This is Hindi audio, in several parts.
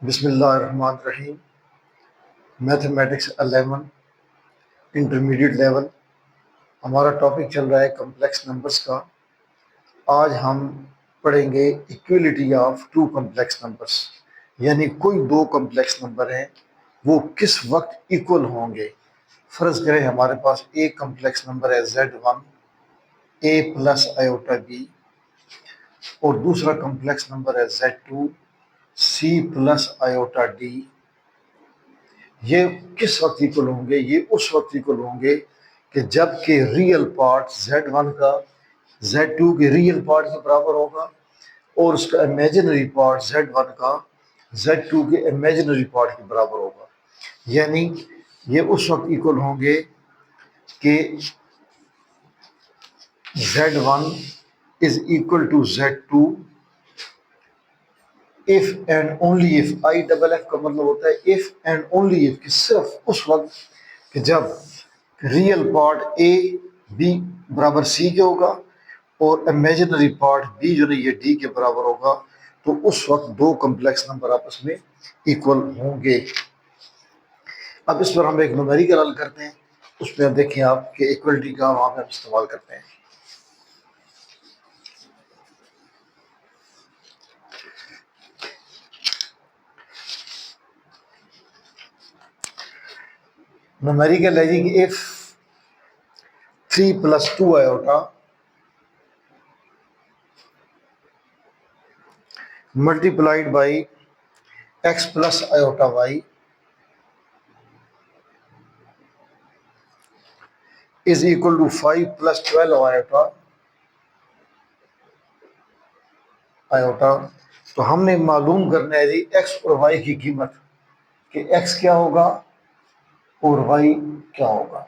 बिस्मिल्लाहिर्रहमानिर्रहीम। Mathematics 11 intermediate level. हमारा टॉपिक चल रहा है कम्प्लेक्स नंबर्स का। आज हम पढ़ेंगे equality of two complex numbers, यानी कोई दो कम्प्लेक्स नंबर हैं वो किस वक्त इक्वल होंगे। फ़र्ज़ करें हमारे पास एक कम्प्लेक्स नंबर है Z1 A plus iota B, और दूसरा कम्प्लेक्स नंबर है Z2 C plus iota D। ये किस वक्त इक्वल होंगे? ये उस वक्त इक्वल होंगे कि जब के रियल पार्ट Z1 का Z2 के रियल पार्ट के बराबर होगा, और उसका इमेजिनरी पार्ट Z1 का Z2 के इमेजिनरी पार्ट के बराबर होगा। यानी ये उस वक्त इक्वल होंगे कि Z1 is equal to Z2 if and only if. I double F का मतलब होता है इफ एंड ओनली इफ, कि सिर्फ उस वक्त कि जब रियल पार्ट ए बी बराबर सी के होगा और इमेजिनरी पार्ट बी जो नहीं ये डी के बराबर होगा, तो उस वक्त दो कम्प्लेक्स नंबर आपस में इक्वल होंगे। अब इस पर हम एक न्यूमेरिकल हल करते हैं। उसमें देखें आप कि इक्वलिटी का वहाँ पर हम इस्तेमाल करते हैं। न्यूमेरिकल है जी कि if 3 + 2 iota multiplied by x plus iota y is equal to 5 + 12 iota. तो हमने मालूम करना है जी x और y की कीमत, कि x क्या होगा और y क्या होगा।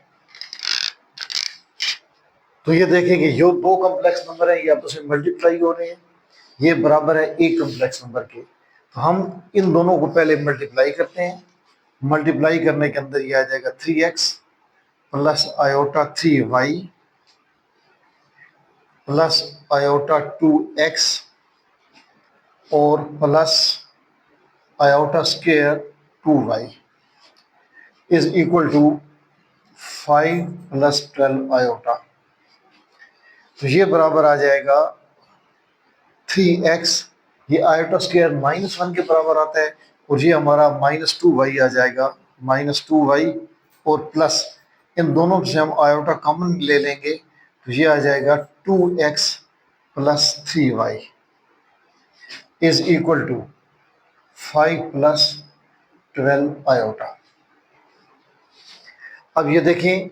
तो ये देखें कि जो दो कम्प्लेक्स नंबर है ये आपस में मल्टीप्लाई हो रहे हैं, ये बराबर है एक कम्प्लेक्स नंबर के। तो हम इन दोनों को पहले मल्टीप्लाई करते हैं। मल्टीप्लाई करने के अंदर ये आ जाएगा 3x plus iota 3y plus iota 2x और plus iota square 2y is equal to 5 + 12 iota. तो ये बराबर आ जाएगा 3x, ये आयोटा स्क्वायर -1 के बराबर आता है, और ये हमारा -2y आ जाएगा, -2y और प्लस इन दोनों से हम आयोटा कॉमन ले लेंगे, तो ये आ जाएगा 2x + 3y is equal to 5 + 12 iota. अब ये देखें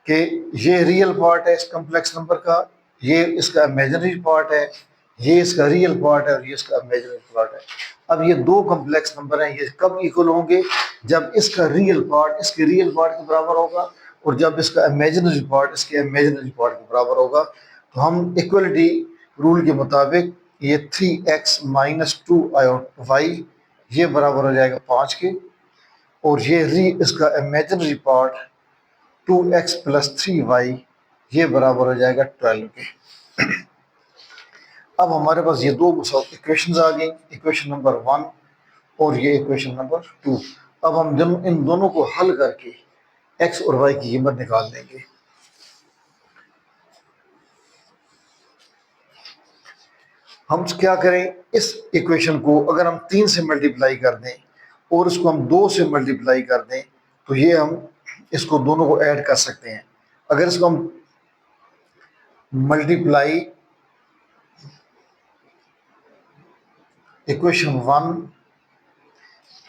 कि ये रियल पार्ट है इस कम्प्लेक्स नंबर का, ये इसका इमेजिनरी पार्ट है, ये इसका रियल पार्ट है और ये इसका इमेजिनरी पार्ट है। अब ये दो कम्प्लेक्स नंबर हैं, ये कब इक्वल होंगे? जब इसका रियल पार्ट इसके रियल पार्ट के बराबर होगा और जब इसका इमेजिनरी पार्ट इसके इमेजिनरी पार्ट के बराबर होगा। तो हम इक्वलिटी रूल के मुताबिक ये 3x - 2y ये बराबर हो जाएगा 5 के, और ये इसका इमेजिनरी पार्ट 2x + 3y ये बराबर हो जाएगा 12 के। अब हमारे पास ये दो इक्वेशंस आ गई, इक्वेशन नंबर 1 और ये इक्वेशन नंबर 2। अब हम जब इन दोनों को हल करके x और y की कीमत निकाल देंगे। हम क्या करें, इस इक्वेशन को अगर हम 3 से मल्टीप्लाई कर दें और इसको हम 2 से मल्टीप्लाई कर दें, तो ये हम इसको दोनों को ऐड कर सकते हैं। अगर इसको हम multiply equation 1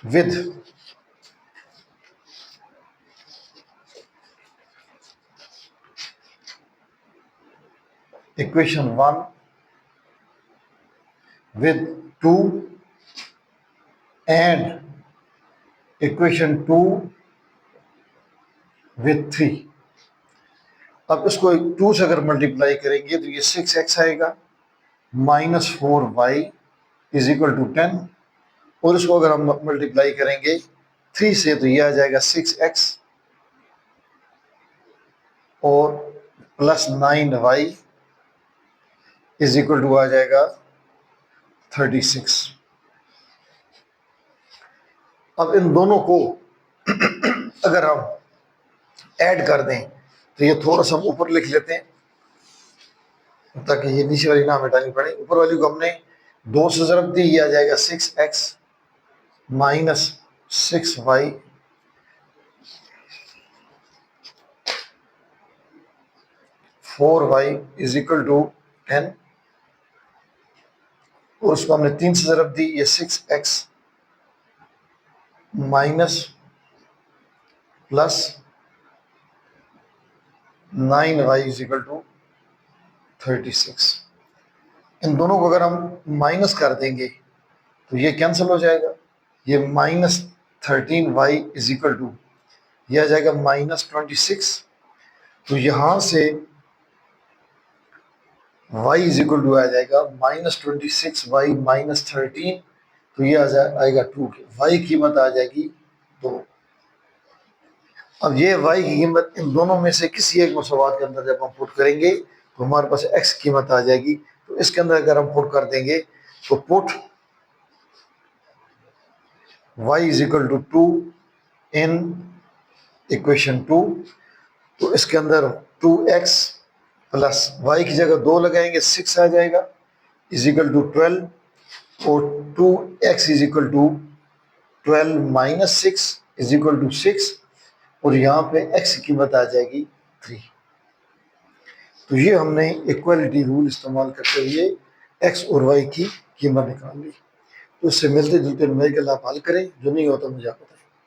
with equation 1 with 2 and equation 2 with 3। अब इसको 2 से अगर मल्टीप्लाई करेंगे तो ये 6x आएगा, -4y इज इक्वल टू 10, और इसको अगर हम मल्टीप्लाई करेंगे 3 से तो ये आ जाएगा 6x और +9y इज इक्वल टू आ जाएगा 36। अब इन दोनों को अगर हम ऐड कर दें तो ये थोड़ा सा हम ऊपर लिख लेते हैं ताकि ये नीचे वाली ना मिटानी पड़े। ऊपर वाली को हमने 2 से ज़रब दी, ये आ जाएगा 6x minus 6y 4y is equal to 10, और उसको हमने 3 से ज़रब दी, ये 6x minus plus 9y is equal to 36। इन दोनों को अगर हम माइनस कर देंगे तो ये कैंसिल हो जाएगा, ये minus 13y is equal to ये आ जाएगा माइनस 26। तो यहाँ से y इज इक्वल टू आ जाएगा माइनस 26y माइनस 13, तो ये आएगा 2 की y की कीमत आ जाएगी 2। अब ये y की कीमत इन दोनों में से किसी एक मसवात के अंदर जब हम पुट करेंगे तो हमारे पास x की कीमत आ जाएगी। तो इसके अंदर अगर हम पुट कर देंगे तो put y is equal to 2 in equation 2, तो इसके अंदर 2x प्लस y की जगह 2 लगाएंगे 6 आ जाएगा इज इक्वल टू 12, और 2x is equal to 12 minus 6 is equal to 6, और यहाँ पे x की कीमत आ जाएगी 3। तो ये हमने इक्वलिटी रूल इस्तेमाल करते हुए x और y की कीमत निकाल ली। तो इससे मिलते जुलते न्यूमेरिकल आप हल करें, जो नहीं होता मुझे आप बताएं।